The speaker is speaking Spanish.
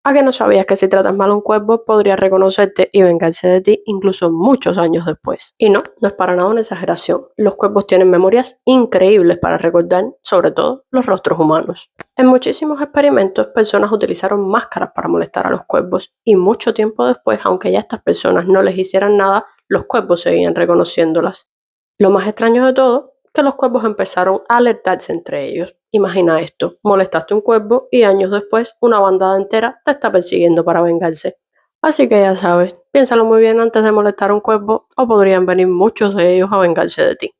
¿A que no sabías que si tratas mal a un cuervo podría reconocerte y vengarse de ti incluso muchos años después? Y no, no es para nada una exageración. Los cuervos tienen memorias increíbles para recordar, sobre todo los rostros humanos. En muchísimos experimentos, personas utilizaron máscaras para molestar a los cuervos y mucho tiempo después, aunque ya estas personas no les hicieran nada, los cuervos seguían reconociéndolas. Lo más extraño de todo, que los cuervos empezaron a alertarse entre ellos. Imagina esto, molestaste un cuervo y años después una bandada entera te está persiguiendo para vengarse. Así que ya sabes, piénsalo muy bien antes de molestar a un cuervo o podrían venir muchos de ellos a vengarse de ti.